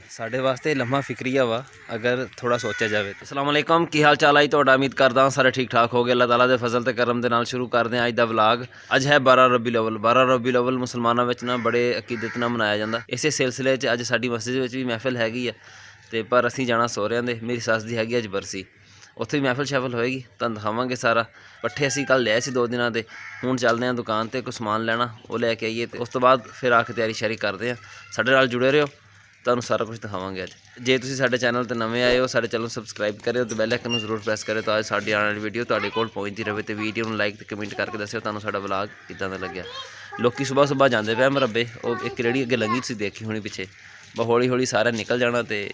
ਸਾਡੇ ਵਾਸਤੇ ਲੰਮਾ ਫਿਕਰੀਆ ਵਾ ਅਗਰ ਥੋੜਾ ਸੋਚਿਆ ਜਾਵੇ। ਅਸਲਾਮ ਵਾਲੇਕਮ, ਕੀ ਹਾਲ ਚਾਲ ਹੈ ਤੁਹਾਡਾ? ਉਮੀਦ ਕਰਦਾ ਹਾਂ ਸਾਰੇ ਠੀਕ ਠਾਕ ਹੋ ਗਏ। ਅੱਲਾਹ ਤਾਲਾ ਦੇ ਫਜ਼ਲ ਤੇ ਕਰਮ ਦੇ ਨਾਲ ਸ਼ੁਰੂ ਕਰਦੇ ਹਾਂ ਅੱਜ ਦਾ ਵਲਾਗ। ਅੱਜ ਹੈ 12 ਰਬੀਉਲ ਅਵਲ। 12 ਰਬੀਉਲ ਅਵਲ ਮੁਸਲਮਾਨਾਂ ਵਿੱਚ ਨਾ ਬੜੇ ਅਕੀਦਤ ਨਾਲ ਮਨਾਇਆ ਜਾਂਦਾ। ਇਸੇ ਸਿਲਸਿਲੇ 'ਚ ਅੱਜ ਸਾਡੀ ਮਸਜਿਦ ਵਿੱਚ ਵੀ ਮਹਿਫਿਲ ਹੈਗੀ ਆ ਤੇ ਪਰ ਅਸੀਂ ਜਾਣਾ ਸਹੁਰਿਆਂ ਦੇ। ਮੇਰੀ ਸੱਸ ਦੀ ਹੈਗੀ ਅੱਜ ਬਰਸੀ, ਉੱਥੇ ਵੀ ਮਹਿਫਿਲ ਸ਼ੈਫਲ ਹੋਏਗੀ, ਤੁਹਾਨੂੰ ਦਿਖਾਵਾਂਗੇ ਸਾਰਾ। ਪੱਠੇ ਅਸੀਂ ਕੱਲ੍ਹ ਲਿਆਏ ਸੀ 2 ਦਿਨਾਂ ਦੇ, ਹੁਣ ਚੱਲਦੇ ਹਾਂ ਦੁਕਾਨ 'ਤੇ ਕੋਈ ਸਮਾਨ ਲੈਣਾ, ਉਹ ਲੈ ਕੇ ਆਈਏ ਤੇ ਉਸ ਤੋਂ ਬਾਅਦ ਫਿਰ ਆ ਕੇ ਤਿਆਰੀ ਸ਼ਿਆਰੀ ਕਰਦੇ ਹਾਂ। ਸਾਡੇ ਨਾਲ ਜੁੜੇ ਰਹੋ, ਤੁਹਾਨੂੰ ਸਾਰਾ ਕੁਝ ਦਿਖਾਵਾਂਗੇ ਅੱਜ। ਜੇ ਤੁਸੀਂ ਸਾਡੇ ਚੈਨਲ 'ਤੇ ਨਵੇਂ ਆਏ ਹੋ, ਸਾਡੇ ਚੈਨਲ ਨੂੰ ਸਬਸਕ੍ਰਾਈਬ ਕਰਿਓ ਤੇ ਬੈਲ ਆਈਕਨ ਨੂੰ ਜ਼ਰੂਰ ਪ੍ਰੈਸ ਕਰਿਓ ਤਾਂ ਅੱਜ ਸਾਡੀ ਆਉਣ ਵਾਲੀ ਵੀਡੀਓ ਤੁਹਾਡੇ ਕੋਲ ਪਹੁੰਚਦੀ ਰਹੇ। ਤੇ ਵੀਡੀਓ ਨੂੰ ਲਾਈਕ ਤੇ ਕਮੈਂਟ ਕਰਕੇ ਦੱਸਿਓ ਤੁਹਾਨੂੰ ਸਾਡਾ ਵਲਾਗ ਕਿੱਦਾਂ ਦਾ ਲੱਗਿਆ। ਲੋਕੀ ਸੁਬਾਹ ਜਾਂਦੇ ਪਏ ਮਰੱਬੇ, ਉਹ ਇੱਕ ਰੇੜੀ ਅੱਗੇ ਲੰਘੀ ਤੁਸੀਂ ਦੇਖੀ ਹੋਣੀ ਪਿੱਛੇ, ਬਸ ਹੌਲੀ ਹੌਲੀ ਸਾਰਿਆਂ ਨਿਕਲ ਜਾਣਾ ਤੇ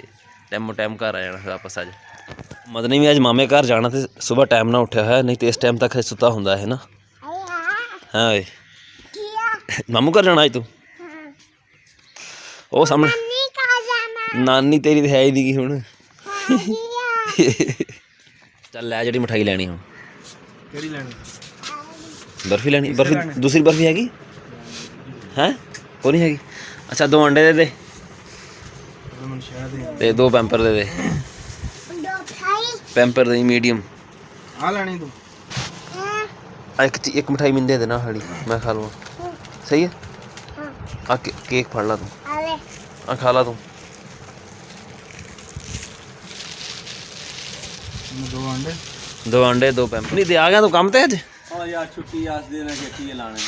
ਟਾਈਮੋ ਟਾਈਮ ਘਰ ਆ ਜਾਣਾ ਫਿਰ ਵਾਪਸ। ਅੱਜ ਮਦਨੀ ਵੀ ਅੱਜ ਮਾਮੇ ਘਰ ਜਾਣਾ ਤੇ ਸੁਬਾਹ ਟਾਈਮ ਨਾਲ ਉੱਠਿਆ ਹੋਇਆ, ਨਹੀਂ ਤੇ ਇਸ ਟਾਈਮ ਤੱਕ ਸੁੱਤਾ ਹੁੰਦਾ ਹੈ ਨਾ। ਹਾਂ ਓਏ ਮਾਮੂ ਘਰ ਜਾਣਾ ਅੱਜ ਤੂੰ? ਉਹ ਸਾਹਮਣੇ ਨਾਨੀ ਤੇਰੀ ਤੇ ਹੈ ਹੀ ਨਹੀਂ ਹੁਣ। ਚੱਲ ਲੈ ਜਿਹੜੀ ਮਿਠਾਈ ਲੈਣੀ ਹੁਣ। ਕਿਹੜੀ ਲੈਣੀ? ਬਰਫੀ ਲੈਣੀ? ਬਰਫੀ ਦੂਸਰੀ ਬਰਫੀ ਹੈਗੀ ਹੈ? ਉਹ ਨਹੀਂ ਹੈਗੀ? ਅੱਛਾ 2 ਅੰਡੇ ਦੇ ਦੇ ਤੇ 2 ਪੈਂਪਰ ਦੇ ਦੇ। ਪੈਂਪਰ ਦੇ ਮੀਡੀਅਮ ਆ ਲੈਣੀ ਤੂੰ? ਇੱਕ ਮਿਠਾਈ ਮੈਨੂੰ ਦੇ ਦੇਣਾ ਹਲੀ, ਮੈਂ ਖਾ ਲਵਾਂ। ਸਹੀ ਹੈ? ਆ ਕੇਕ ਫੜ ਲਾ ਤੂੰ, ਆ ਖਾ ਲਾ ਤੂੰ। 2 ਅੰਡੇ 2 ਪੈਂਪਰ। ਨਹੀਂ ਤੇ ਆ ਗਿਆ ਤੂੰ ਕੰਮ ਤੇ ਅੱਜ? ਹਾਂ ਯਾਰ ਛੁੱਟੀ ਆਸ ਦੇ ਨਾ ਕਿ ਲਾਣੇ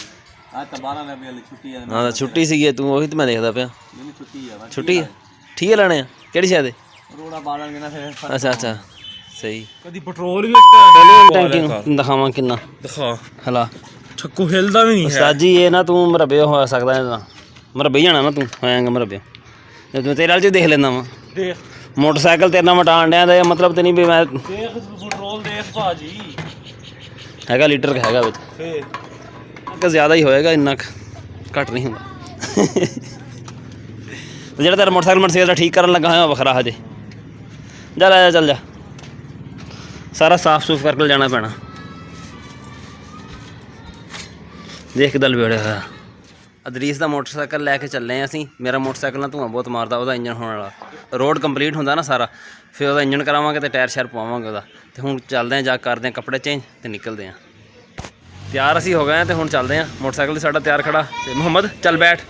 ਆ ਤਾਂ 12 ਰਬੀਉਲ ਵਾਲੀ ਛੁੱਟੀ ਆ। ਹਾਂ ਛੁੱਟੀ ਸੀਗੀ, ਤੂੰ ਉਹੀ ਤੇ ਮੈਂ ਦੇਖਦਾ ਪਿਆ। ਮੈਨੂੰ ਛੁੱਟੀ ਆ। ਛੁੱਟੀ ਹੈ? ਠੀਕ ਹੈ ਲਾਣੇ ਆ ਕਿਹੜੀ ਸ਼ਾਇਦ? ਰੋੜਾ ਬਾਲਣਗੇ ਨਾ ਫਿਰ। ਅੱਛਾ ਸਹੀ। ਕਦੀ ਪੈਟਰੋਲ ਵੀ ਟੈਂਕੀ ਨੂੰ ਦਿਖਾਵਾਂ ਕਿੰਨਾ ਦਿਖਾ ਹਲਾ। ਠੱਕੂ ਹਿਲਦਾ ਵੀ ਨਹੀਂ ਹੈ ਉਸਤਾਦ ਜੀ। ਇਹ ਨਾ ਤੂੰ ਮਰੱਬੇ ਹੋ ਸਕਦਾ ਇਹਦਾ, ਮਰੱਬੇ ਜਾਣਾ ਨਾ ਤੂੰ ਹੋਏਗਾ ਮਰੱਬੇ। ਤੂੰ ਤੇਰੇ ਵਾਲ 'ਚ ਦੇਖ ਲੈਂਦਾ ਵਾ। ਦੇਖ ਮੋਟਰਸਾਈਕਲ ਤੇਰੇ ਨਾਲ ਵਟਾਣ ਡਿਆ ਦਾ ਮਤਲਬ ਤੇ ਨਹੀਂ ਵੀ ਮੈਂ। ਦੇਖ ਪੈਟਰੋਲ ਦੇਖ ਭਾਜੀ, ਹੈਗਾ ਲੀਟਰ ਹੈਗਾ ਵਿੱਚ ਫੇਰ ਕਿ ਜ਼ਿਆਦਾ ਹੀ ਹੋਏਗਾ, ਇੰਨਾ ਘੱਟ ਨਹੀਂ ਹੁੰਦਾ। ਜਿਹੜਾ ਤੇਰਾ ਮੋਟਰਸਾਈਕਲ ਦਾ ਠੀਕ ਕਰਨ ਲੱਗਾ ਹੋਇਆ ਵੱਖਰਾ ਹਜੇ। ਜਾ ਲੈ ਜਾ, ਚੱਲ ਜਾ, ਸਾਰਾ ਸਾਫ਼ ਸੂਫ ਕਰਕੇ ਜਾਣਾ ਪੈਣਾ। ਦੇਖ ਕਿੱਦਾਂ ਲਵੇੜਿਆ ਹੋਇਆ। ਅਦਰੀਸ ਦਾ ਮੋਟਰਸਾਈਕਲ ਲੈ ਕੇ ਚੱਲੇ ਹਾਂ ਅਸੀਂ। ਮੇਰਾ ਮੋਟਰਸਾਈਕਲ ਨਾਲ ਧੂੰਆਂ ਬਹੁਤ ਮਾਰਦਾ, ਉਹਦਾ ਇੰਜਨ ਹੋਣ ਵਾਲਾ। ਰੋਡ ਕੰਪਲੀਟ ਹੁੰਦਾ ਨਾ ਸਾਰਾ, ਫਿਰ ਉਹਦਾ ਇੰਜਨ ਕਰਾਵਾਂਗੇ ਤੇ ਟਾਇਰ ਸ਼ਾਇਰ ਪਵਾਵਾਂਗੇ ਉਹਦਾ। ਤੇ ਹੁਣ ਚੱਲਦੇ ਹਾਂ, ਜਾ ਕਰਦੇ ਹਾਂ ਕੱਪੜੇ ਚੇਂਜ ਤੇ ਨਿਕਲਦੇ ਹਾਂ। ਤਿਆਰ ਅਸੀਂ ਹੋ ਗਏ ਹਾਂ ਤੇ ਹੁਣ ਚੱਲਦੇ ਹਾਂ। ਮੋਟਰਸਾਈਕਲ ਸਾਡਾ ਤਿਆਰ ਖੜਾ ਤੇ ਮੁਹੰਮਦ ਚੱਲ ਬੈਠ।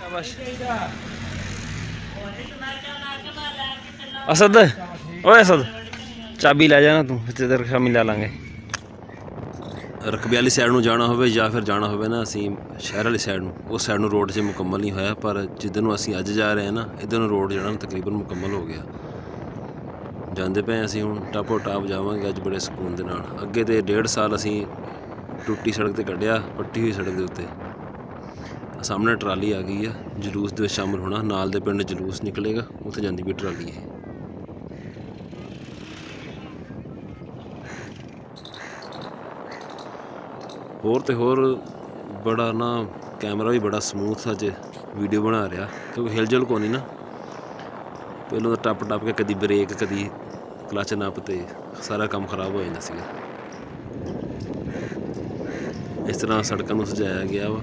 ਅਸਦ, ਓਏ ਅਸਦ ਚਾਬੀ ਲੈ ਜਾਣਾ ਤੂੰ, ਤੇ ਸ਼ਾਮੀ ਲੈ ਲਾਂਗੇ। ਰਕਬੇ ਵਾਲੀ ਸਾਈਡ ਨੂੰ ਜਾਣਾ ਹੋਵੇ ਜਾਂ ਫਿਰ ਜਾਣਾ ਹੋਵੇ ਨਾ ਅਸੀਂ ਸ਼ਹਿਰ ਵਾਲੀ ਸਾਈਡ ਨੂੰ, ਉਸ ਸਾਈਡ ਨੂੰ ਰੋਡ 'ਚ ਮੁਕੰਮਲ ਨਹੀਂ ਹੋਇਆ, ਪਰ ਜਿੱਧਰ ਨੂੰ ਅਸੀਂ ਅੱਜ ਜਾ ਰਹੇ ਹਾਂ ਨਾ ਇੱਧਰ ਨੂੰ ਰੋਡ ਜਿਹੜਾ ਤਕਰੀਬਨ ਮੁਕੰਮਲ ਹੋ ਗਿਆ। ਜਾਂਦੇ ਪਏ ਅਸੀਂ ਹੁਣ ਟਾਪੋ ਟਾਪ ਜਾਵਾਂਗੇ ਅੱਜ ਬੜੇ ਸਕੂਨ ਦੇ ਨਾਲ। ਅੱਗੇ ਤੇ 1.5 ਸਾਲ ਅਸੀਂ ਟੁੱਟੀ ਸੜਕ 'ਤੇ ਕੱਢਿਆ, ਪੱਟੀ ਹੋਈ ਸੜਕ ਦੇ ਉੱਤੇ। ਸਾਹਮਣੇ ਟਰਾਲੀ ਆ ਗਈ ਆ, ਜਲੂਸ ਦੇ ਵਿੱਚ ਸ਼ਾਮਲ ਹੋਣਾ। ਨਾਲ ਦੇ ਪਿੰਡ ਜਲੂਸ ਨਿਕਲੇਗਾ, ਉੱਥੇ ਜਾਂਦੀ ਵੀ ਟਰਾਲੀ ਇਹ। ਹੋਰ ਤੇ ਹੋਰ ਬੜਾ ਨਾ ਕੈਮਰਾ ਵੀ ਬੜਾ ਸਮੂਥ ਅੱਜ ਵੀਡੀਓ ਬਣਾ ਰਿਹਾ, ਕਿਉਂਕਿ ਹਿਲਜੁਲ ਕੋ ਨਹੀਂ ਨਾ। ਪਹਿਲਾਂ ਤਾਂ ਟੱਪ ਕੇ ਕਦੀ ਬ੍ਰੇਕ ਕਦੀ ਕਲੱਚ ਨੱਪ ਤੇ ਸਾਰਾ ਕੰਮ ਖਰਾਬ ਹੋ ਜਾਂਦਾ ਸੀਗਾ। ਇਸ ਤਰ੍ਹਾਂ ਸੜਕਾਂ ਨੂੰ ਸਜਾਇਆ ਗਿਆ ਵਾ,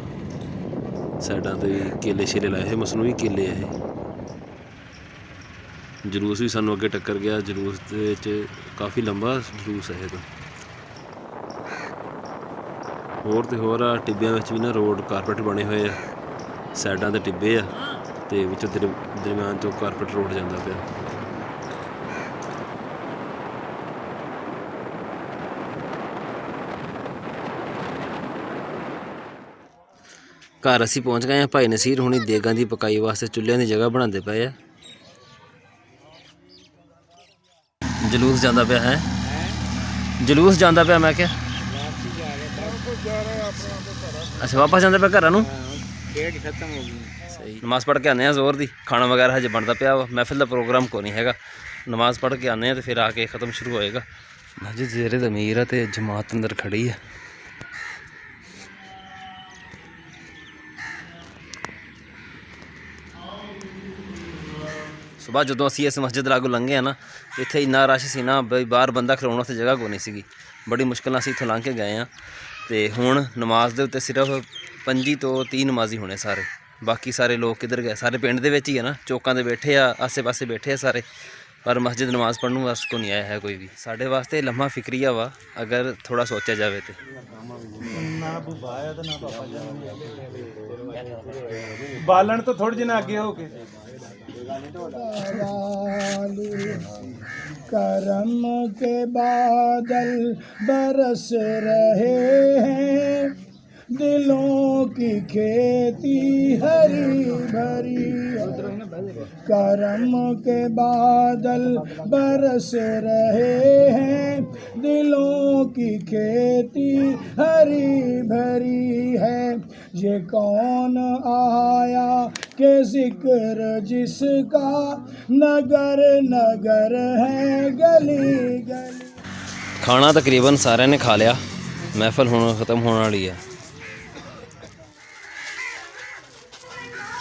ਸਾਈਡਾਂ 'ਤੇ ਵੀ ਕੇਲੇ ਛੇਲੇ ਲਾਏ ਹੋਏ, ਮਸਨੂਈ ਕੇਲੇ ਆ ਇਹ। ਜਲੂਸ ਵੀ ਸਾਨੂੰ ਅੱਗੇ ਟੱਕਰ ਗਿਆ, ਜਲੂਸ ਦੇ ਵਿੱਚ ਕਾਫੀ ਲੰਬਾ ਜਲੂਸ ਹੈ ਇਹ ਤਾਂ। ਹੋਰ ਤੇ ਹੋਰ ਆ ਟਿੱਬਿਆਂ ਵਿੱਚ ਵੀ ਨਾ ਰੋਡ ਕਾਰਪੇਟ ਬਣੇ ਹੋਏ ਆ, ਸਾਈਡਾਂ 'ਤੇ ਟਿੱਬੇ ਆ ਤੇ ਵਿੱਚੋਂ ਦਰਮਿਆਨ 'ਚੋਂ ਕਾਰਪੇਟ ਰੋਡ ਜਾਂਦਾ ਪਿਆ। ਘਰ ਅਸੀਂ ਪਹੁੰਚ ਗਏ ਹਾਂ। ਭਾਈ ਨਸੀਰ ਹੁਣੀ ਦੇਗਾਂ ਦੀ ਪਕਾਈ ਵਾਸਤੇ ਚੁੱਲ੍ਹਿਆਂ ਦੀ ਜਗ੍ਹਾ ਬਣਾਉਂਦੇ ਪਏ ਆ। ਜਲੂਸ ਜਾਂਦਾ ਪਿਆ ਹੈ, ਜਲੂਸ ਜਾਂਦਾ ਪਿਆ ਮੈਂ ਕਿਹਾ। ਅੱਛਾ ਵਾਪਸ ਜਾਂਦੇ ਪਿਆ ਘਰਾਂ ਨੂੰ। ਖਤਮ ਹੋ ਗਈ ਸਹੀ। ਨਮਾਜ਼ ਪੜ੍ਹ ਕੇ ਆਉਂਦੇ ਹਾਂ ਜ਼ੋਰ ਦੀ। ਖਾਣਾ ਵਗੈਰਾ ਹਜੇ ਬਣਦਾ ਪਿਆ ਵਾ, ਮਹਿਫਿਲ ਦਾ ਪ੍ਰੋਗਰਾਮ ਕੋਈ ਨਹੀਂ ਹੈਗਾ। ਨਮਾਜ਼ ਪੜ੍ਹ ਕੇ ਆਉਂਦੇ ਹਾਂ ਤੇ ਫਿਰ ਆ ਕੇ ਖ਼ਤਮ ਸ਼ੁਰੂ ਹੋਏਗਾ। ਮਸਜਿਦ ਜ਼ੇਰੇ ਜ਼ਮੀਰ ਆ ਤੇ ਜਮਾਤ ਅੰਦਰ ਖੜੀ ਆ। ਸੁਬਾਹ ਜਦੋਂ ਅਸੀਂ ਇਸ ਮਸਜਿਦ ਲਾਗੋਂ ਲੰਘੇ ਆ ਨਾ, ਇੱਥੇ ਇੰਨਾ ਰਸ਼ ਸੀ ਨਾ ਬਈ ਬਾਹਰ ਬੰਦਾ ਖਲੋਣ ਵਾਸਤੇ ਜਗ੍ਹਾ ਕੋਈ ਨਹੀਂ ਸੀਗੀ। ਬੜੀ ਮੁਸ਼ਕਿਲ ਨਾਲ ਅਸੀਂ ਇੱਥੋਂ ਲੰਘ ਕੇ ਗਏ ਹਾਂ। ਤੇ ਹੁਣ ਨਮਾਜ਼ ਦੇ ਉੱਤੇ ਸਿਰਫ 25 ਤੋਂ 30 ਨਮਾਜ਼ੀ ਹੋਣੇ ਸਾਰੇ। बाकी सारे लोग किधर गए? सारे पिंड दे विच ही है ना, चौकां दे बैठे आ, आसे पासे बैठे आ सारे, पर मस्जिद नमाज पढ़ने वास्ते को नहीं आया है कोई भी। साढ़े वास्ते लम्हा फिक्रिया वा अगर थोड़ा सोचा जाए तो। बालन तो थोड़े जिना आगे हो के करम के बादल बरस रहे हैं, दिलों की खेती हरी भरी। करम के बादल बरस रहे हैं, दिलों की खेती हरी भरी है। ये कौन आया के जिक्र जिसका नगर नगर है गली गली। खाना तकरीबन सारे ने खा लिया, महफल हुण खत्म होने वाली है।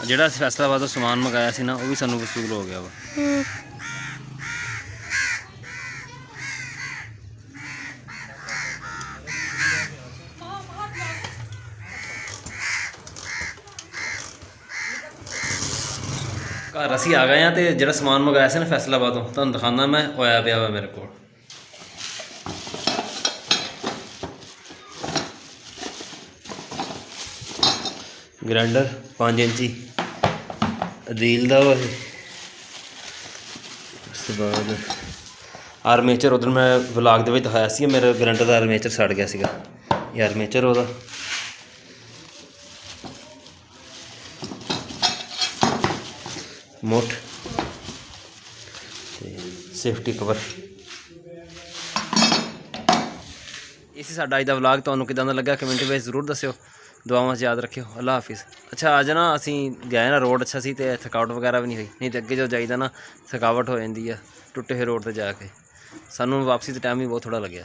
ਜਿਹੜਾ ਅਸੀਂ ਫੈਸਲਾਬਾਦ ਤੋਂ ਸਮਾਨ ਮੰਗਾਇਆ ਸੀ ਨਾ, ਉਹ ਵੀ ਸਾਨੂੰ ਵਸੂਲ ਹੋ ਗਿਆ ਵਾ। ਘਰ ਅਸੀਂ ਆ ਗਏ ਹਾਂ ਤੇ ਜਿਹੜਾ ਸਮਾਨ ਮੰਗਾਇਆ ਸੀ ਨਾ ਫੈਸਲਾਬਾਦ ਤੋਂ, ਤੁਹਾਨੂੰ ਦਿਖਾਉਂਦਾ ਮੈਂ, ਹੋਇਆ ਪਿਆ ਵਾ ਮੇਰੇ ਕੋਲ। ਗ੍ਰਾਈਂਡਰ 5 ਇੰਚੀ ਰੀਲ ਦਾ ਵਾ ਇਹ। ਉਸ ਤੋਂ ਬਾਅਦ ਆਰਮੇਚਰ, ਉਧਰ ਮੈਂ ਵਲਾਗ ਦੇ ਵਿੱਚ ਦਿਖਾਇਆ ਸੀ ਮੇਰੇ ਗ੍ਰਾਈਂਡਰ ਦਾ ਆਰਮੇਚਰ ਸੜ ਗਿਆ ਸੀਗਾ, ਇਹ ਆਰਮੇਚਰ ਉਹਦਾ। ਮੁੱਠ ਤੇ ਸੇਫਟੀ ਕਵਰ। ਇਹ ਸੀ ਸਾਡਾ ਅੱਜ ਦਾ ਵਲਾਗ। ਤੁਹਾਨੂੰ ਕਿੱਦਾਂ ਦਾ ਲੱਗਾ ਕਮੈਂਟ ਵਿੱਚ ਜ਼ਰੂਰ ਦੱਸਿਓ। ਦੁਆਵਾਂ 'ਚ ਯਾਦ ਰੱਖਿਓ। ਅੱਲਾ ਹਾਫਿਜ਼। ਅੱਛਾ, ਅੱਜ ਨਾ ਅਸੀਂ ਗਏ ਨਾ, ਰੋਡ ਅੱਛਾ ਸੀ ਤੇ ਥਕਾਵਟ ਵਗੈਰਾ ਵੀ ਨਹੀਂ ਹੋਈ, ਨਹੀਂ ਤਾਂ ਅੱਗੇ ਜਦੋਂ ਜਾਈਦਾ ਨਾ ਥਕਾਵਟ ਹੋ ਜਾਂਦੀ ਆ ਟੁੱਟੇ ਹੋਏ ਰੋਡ 'ਤੇ ਜਾ ਕੇ। ਸਾਨੂੰ ਵਾਪਸੀ ਦਾ ਟਾਈਮ ਵੀ ਬਹੁਤ ਥੋੜ੍ਹਾ ਲੱਗਿਆ।